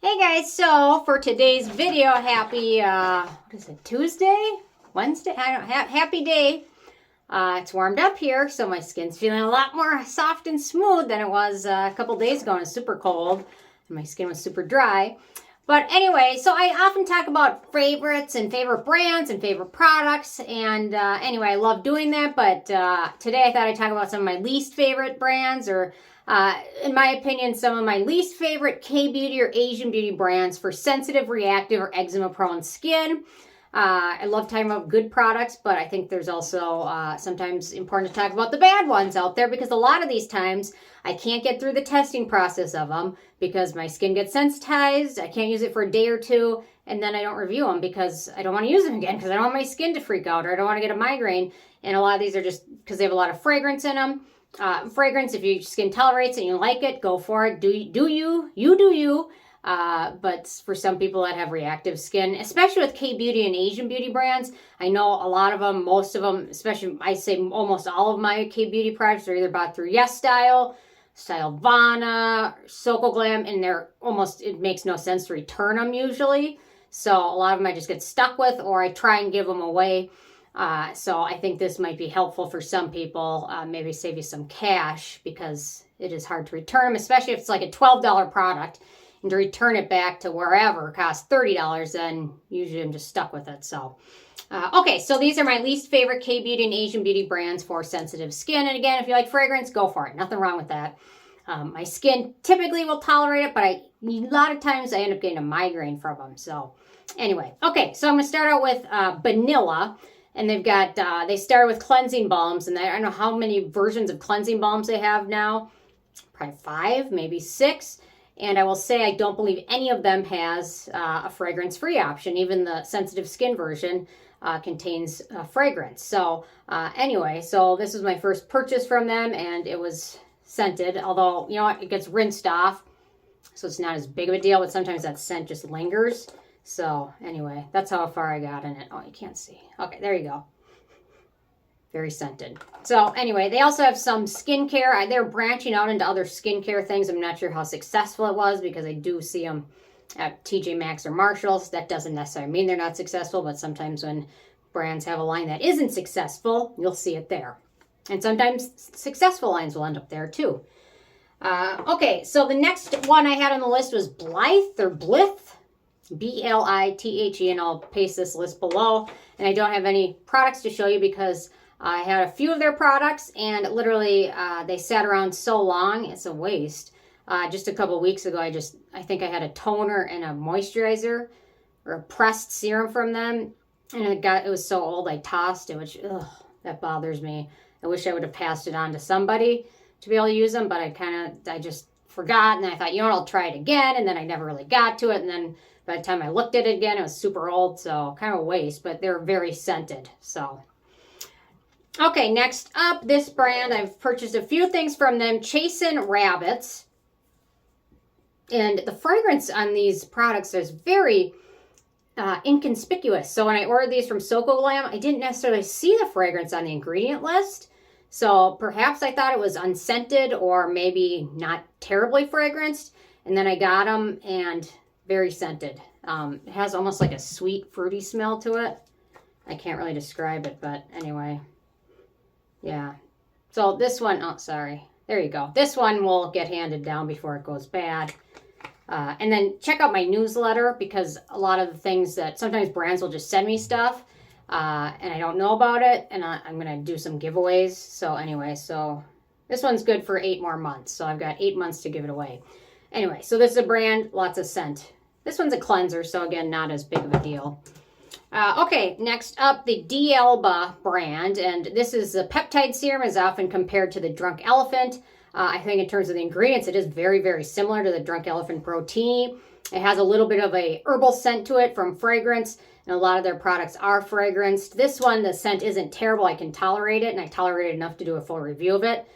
Hey guys, so for today's video, happy, what is it, Tuesday? Wednesday? I don't happy day. It's warmed up here, so my skin's feeling a lot more soft and smooth than it was a couple days ago when it was super cold. And my skin was super dry. But anyway, so I often talk about favorites and favorite brands and favorite products. And anyway, I love doing that. But today I thought I'd talk about some of my least favorite brands, or in my opinion, some of my least favorite K-beauty or Asian beauty brands for sensitive, reactive, or eczema-prone skin. I love talking about good products, but I think there's also sometimes important to talk about the bad ones out there, because a lot of these times I can't get through the testing process of them because my skin gets sensitized. I can't use it for a day or two, and then I don't review them because I don't want to use them again because I don't want my skin to freak out or I don't want to get a migraine. And a lot of these are just because they have a lot of fragrance in them. Fragrance, if your skin tolerates it and you like it, go for it. Do you. But for some people that have reactive skin, especially with K-beauty and Asian beauty brands, I know a lot of them, most of them, especially I say almost all of my K-beauty products are either bought through YesStyle, Stylevana, SocoGlam, and they're almost, it makes no sense to return them usually. So a lot of them I just get stuck with, or I try and give them away. So I think this might be helpful for some people, maybe save you some cash, because it is hard to return them, especially if it's like a $12 product. And to return it back to wherever costs $30, then usually I'm just stuck with it. So, okay, so these are my least favorite K-beauty and Asian beauty brands for sensitive skin. And again, if you like fragrance, go for it. Nothing wrong with that. My skin typically will tolerate it, but a lot of times I end up getting a migraine from them. So anyway, okay, so I'm going to start out with Banilla. And they've got, they start with cleansing balms. And I don't know how many versions of cleansing balms they have now. Probably 5, maybe 6. And I will say I don't believe any of them has a fragrance-free option. Even the sensitive skin version contains fragrance. So anyway, so this was my first purchase from them, and it was scented. Although, you know what, it gets rinsed off, so it's not as big of a deal, but sometimes that scent just lingers. So anyway, that's how far I got in it. Oh, you can't see. Okay, there you go. Very scented. So anyway, they also have some skincare. They're branching out into other skincare things. I'm not sure how successful it was, because I do see them at TJ Maxx or Marshall's. That doesn't necessarily mean they're not successful, but sometimes when brands have a line that isn't successful, you'll see it there. And sometimes successful lines will end up there too. Okay, so the next one I had on the list was Blithe or Blithe. B-L-I-T-H-E, and I'll paste this list below. And I don't have any products to show you because I had a few of their products, and literally they sat around so long, it's a waste. Just a couple weeks ago, I think I had a toner and a moisturizer or a pressed serum from them, and it was so old I tossed it, which, that bothers me. I wish I would have passed it on to somebody to be able to use them, but I just forgot, and then I thought, you know what, I'll try it again, and then I never really got to it, and then by the time I looked at it again, it was super old, so kind of a waste, but they're very scented, so. Okay, next up, this brand, I've purchased a few things from them, Chasin Rabbits. And the fragrance on these products is very inconspicuous. So when I ordered these from SocoGlam, I didn't necessarily see the fragrance on the ingredient list. So perhaps I thought it was unscented or maybe not terribly fragranced. And then I got them, and very scented. It has almost like a sweet, fruity smell to it. I can't really describe it, but anyway. Yeah. So this one, oh, sorry. There you go. This one will get handed down before it goes bad. And then check out my newsletter, because a lot of the things that sometimes brands will just send me stuff and I don't know about it. And I'm going to do some giveaways. So anyway, so this one's good for 8 more months. So I've got 8 months to give it away. Anyway, so this is a brand, lots of scent. This one's a cleanser, so again, not as big of a deal. Okay, next up, the Alba brand, and this is a peptide serum, is often compared to the Drunk Elephant. I think in terms of the ingredients, it is very, very similar to the Drunk Elephant Protini. It has a little bit of a herbal scent to it from fragrance, and a lot of their products are fragranced. This one, the scent isn't terrible. I can tolerate it, and I tolerate it enough to do a full review of it.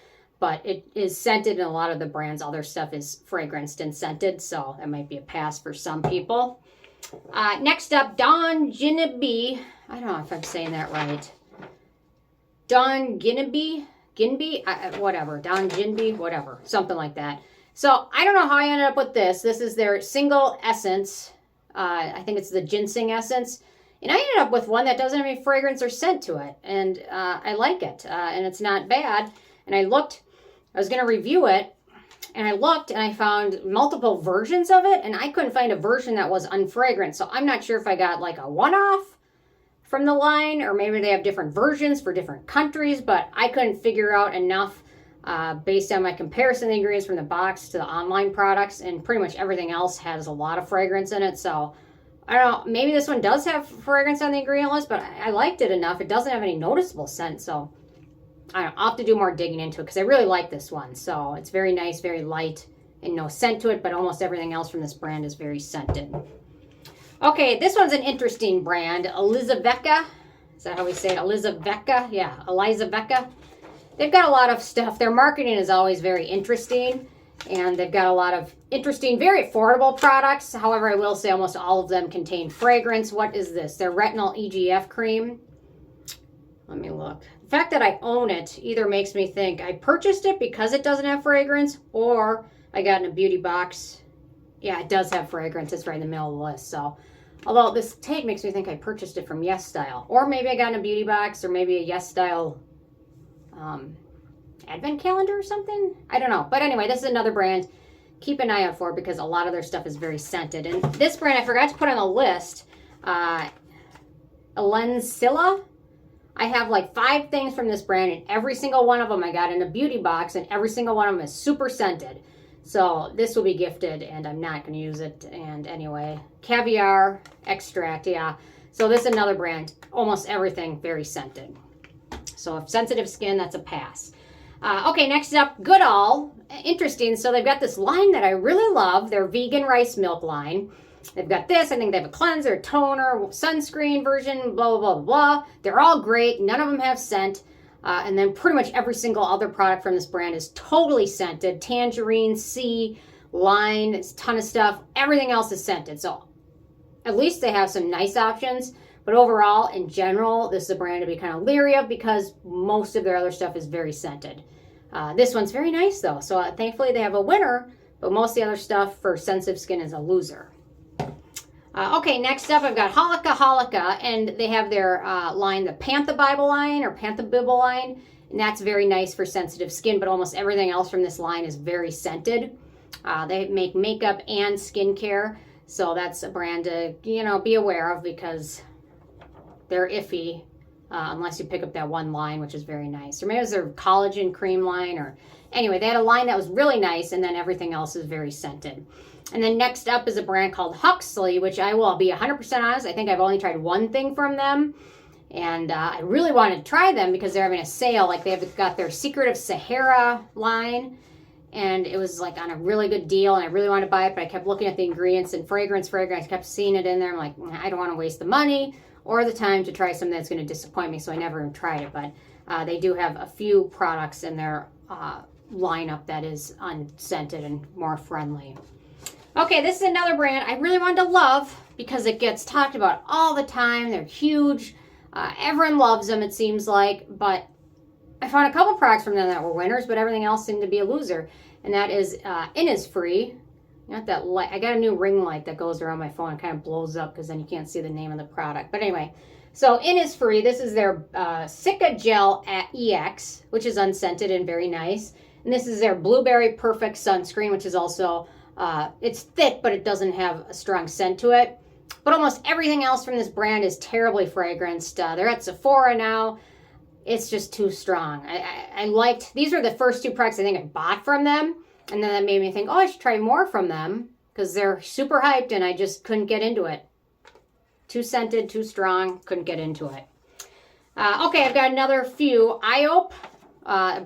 But it is scented, and a lot of the brand's other stuff is fragranced and scented, so that might be a pass for some people. Next up, DONGINBI. I don't know if I'm saying that right. DONGINBI? Whatever. DONGINBI, whatever. Something like that. So I don't know how I ended up with this. This is their single essence. I think it's the ginseng essence. And I ended up with one that doesn't have any fragrance or scent to it. And I like it. And it's not bad. And I was going to review it. And I looked and I found multiple versions of it. And I couldn't find a version that was unfragrant. So I'm not sure if I got like a one-off from the line. Or maybe they have different versions for different countries. But I couldn't figure out enough based on my comparison of the ingredients from the box to the online products. And pretty much everything else has a lot of fragrance in it. So I don't know, maybe this one does have fragrance on the ingredient list, but I liked it enough. It doesn't have any noticeable scent, so I don't know, I'll have to do more digging into it because I really like this one. So it's very nice, very light, and no scent to it, but almost everything else from this brand is very scented. Okay, this one's an interesting brand, ELIZAVECCA. Is that how we say it? ELIZAVECCA? Yeah, ELIZAVECCA. They've got a lot of stuff. Their marketing is always very interesting. And they've got a lot of interesting, very affordable products. However, I will say almost all of them contain fragrance. What is this? Their retinol EGF cream. Let me look. The fact that I own it either makes me think I purchased it because it doesn't have fragrance, or I got in a beauty box. Yeah, it does have fragrance. It's right in the middle of the list. So, although this tag makes me think I purchased it from Yes Style. Or maybe I got in a beauty box, or maybe a Yes Style advent calendar or something. I don't know. But anyway, this is another brand. Keep an eye out for because a lot of their stuff is very scented. And this brand I forgot to put on the list. Elensilla. I have like 5 things from this brand, and every single one of them I got in a beauty box, and every single one of them is super scented. So this will be gifted, and I'm not going to use it. And anyway, caviar extract, yeah. So this is another brand. Almost everything very scented. So if sensitive skin, that's a pass. Okay, next up, Goodal. Interesting. So they've got this line that I really love. Their vegan rice milk line. They've got this. I think they have a cleanser, toner, sunscreen version, blah, blah, blah, blah. They're all great. None of them have scent. And then pretty much every single other product from this brand is totally scented. Tangerine, sea, lime, a ton of stuff. Everything else is scented. So at least they have some nice options. But overall, in general, this is a brand to be kind of leery of because most of their other stuff is very scented. This one's very nice, though. So thankfully, they have a winner. But most of the other stuff for sensitive skin is a loser. Okay, next up, I've got Holika Holika. And they have their line, the Pantha Bible line or Pantha Bible line. And that's very nice for sensitive skin. But almost everything else from this line is very scented. They make makeup and skincare. So that's a brand to, be aware of because they're iffy unless you pick up that one line, which is very nice. Or maybe it was their collagen cream line. Or anyway, they had a line that was really nice, and then everything else is very scented. And then next up is a brand called Huxley, which I will be 100% honest. I think I've only tried one thing from them. And I really wanted to try them because they're having a sale. Like they've got their Secret of Sahara line. And it was like on a really good deal. And I really wanted to buy it. But I kept looking at the ingredients and fragrance. I kept seeing it in there. I'm like, I don't want to waste the money or the time to try something that's going to disappoint me, so I never even tried it. But they do have a few products in their lineup that is unscented and more friendly. Okay, this is another brand I really wanted to love because it gets talked about all the time. They're huge. Everyone loves them, it seems like. But I found a couple products from them that were winners, but everything else seemed to be a loser. And that is Innisfree. Not that light. I got a new ring light that goes around my phone and kind of blows up because then you can't see the name of the product. But anyway, so Innisfree, this is their Cica Gel EX, which is unscented and very nice. And this is their Blueberry Perfect Sunscreen, which is also, it's thick, but it doesn't have a strong scent to it. But almost everything else from this brand is terribly fragranced. They're at Sephora now. It's just too strong. I liked, these were the first 2 products I think I bought from them. And then that made me think, I should try more from them because they're super hyped and I just couldn't get into it. Too scented, too strong, couldn't get into it. Okay, I've got another few. Iope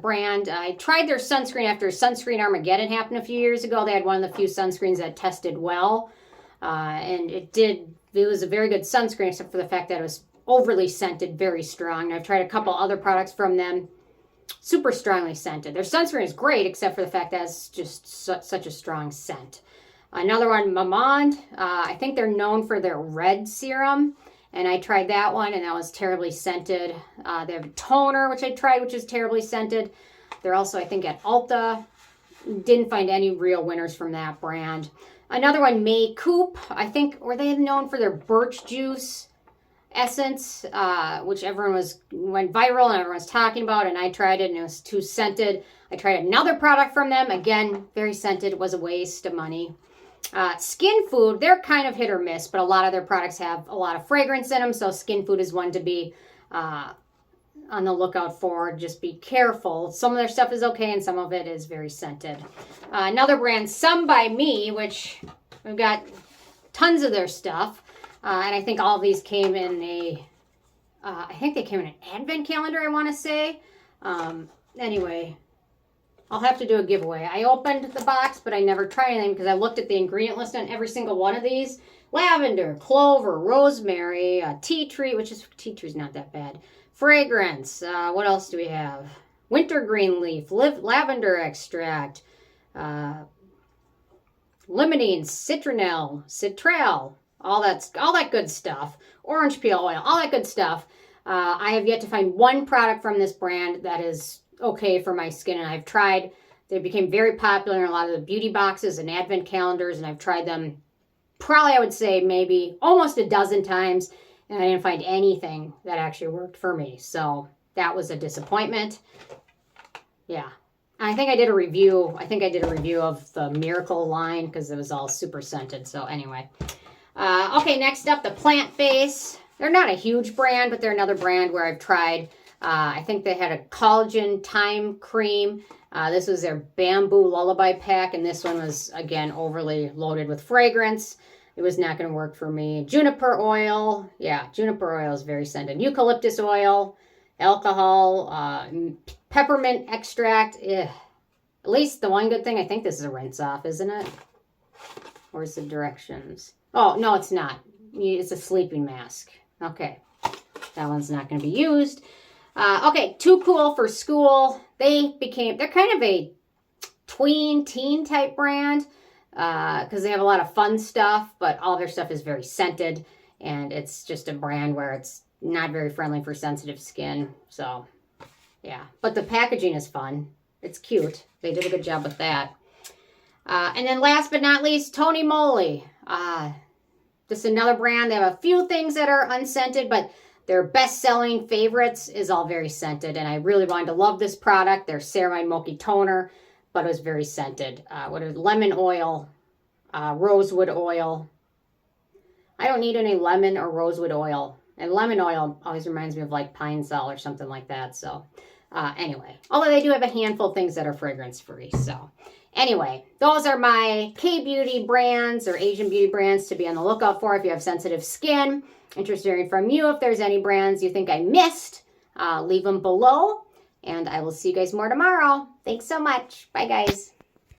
brand. I tried their sunscreen after Sunscreen Armageddon happened a few years ago. They had one of the few sunscreens that tested well. And it was a very good sunscreen except for the fact that it was overly scented, very strong. And I've tried a couple other products from them. Super strongly scented. Their sunscreen is great, except for the fact that it's just such a strong scent. Another one, Mamonde. I think they're known for their red serum, and I tried that one, and that was terribly scented. They have a toner, which I tried, which is terribly scented. They're also, I think, at Ulta. didn't find any real winners from that brand. Another one, Coop. I think, were they known for their birch juice essence, which went viral and everyone's talking about, and I tried it and it was too scented. I tried another product from them, again, very scented. It was a waste of money. Skinfood, they're kind of hit or miss, but a lot of their products have a lot of fragrance in them, so Skinfood is one to be on the lookout for. Just be careful. Some of their stuff is okay and some of it is very scented. Another brand, Some by Me, which we've got tons of their stuff. And I think all of these came in I think they came in an advent calendar, I want to say. Anyway, I'll have to do a giveaway. I opened the box, but I never tried anything because I looked at the ingredient list on every single one of these. Lavender, clover, rosemary, tea tree, tea tree's not that bad. Fragrance, what else do we have? Wintergreen leaf, lavender extract, limonene, citral, all that good stuff. Orange peel oil, all that good stuff. I have yet to find one product from this brand that is okay for my skin, and I've tried. They became very popular in a lot of the beauty boxes and advent calendars, and I've tried them probably, I would say, maybe almost a dozen times, and I didn't find anything that actually worked for me. So that was a disappointment. Yeah. I think I did a review. I think I did a review of the Miracle line because it was all super scented. So anyway. Okay, next up, the Plant Base. They're not a huge brand, but they're another brand where I've tried. I think they had a collagen thyme cream. This was their bamboo lullaby pack, and this one was, again, overly loaded with fragrance. It was not going to work for me. Juniper oil. Yeah, juniper oil is very scented. Eucalyptus oil, alcohol, peppermint extract. Ugh. At least the one good thing, I think this is a rinse off, isn't it? Where's the directions? Oh, no, it's not. It's a sleeping mask. Okay. That one's not going to be used. Okay, Too Cool for School. They're kind of a teen type brand because they have a lot of fun stuff, but all their stuff is very scented, and it's just a brand where it's not very friendly for sensitive skin. So, yeah. But the packaging is fun. It's cute. They did a good job with that. And then last but not least, Tony Moly. This is another brand. They have a few things that are unscented, but their best-selling favorites is all very scented, and I really wanted to love this product. Their Ceramide Milky Toner, but it was very scented. What is lemon oil, rosewood oil. I don't need any lemon or rosewood oil. And lemon oil always reminds me of like Pine Sol or something like that. So anyway, although they do have a handful of things that are fragrance-free. So anyway, those are my K-beauty brands or Asian beauty brands to be on the lookout for if you have sensitive skin. Interested in hearing from you. If there's any brands you think I missed, leave them below. And I will see you guys more tomorrow. Thanks so much. Bye, guys.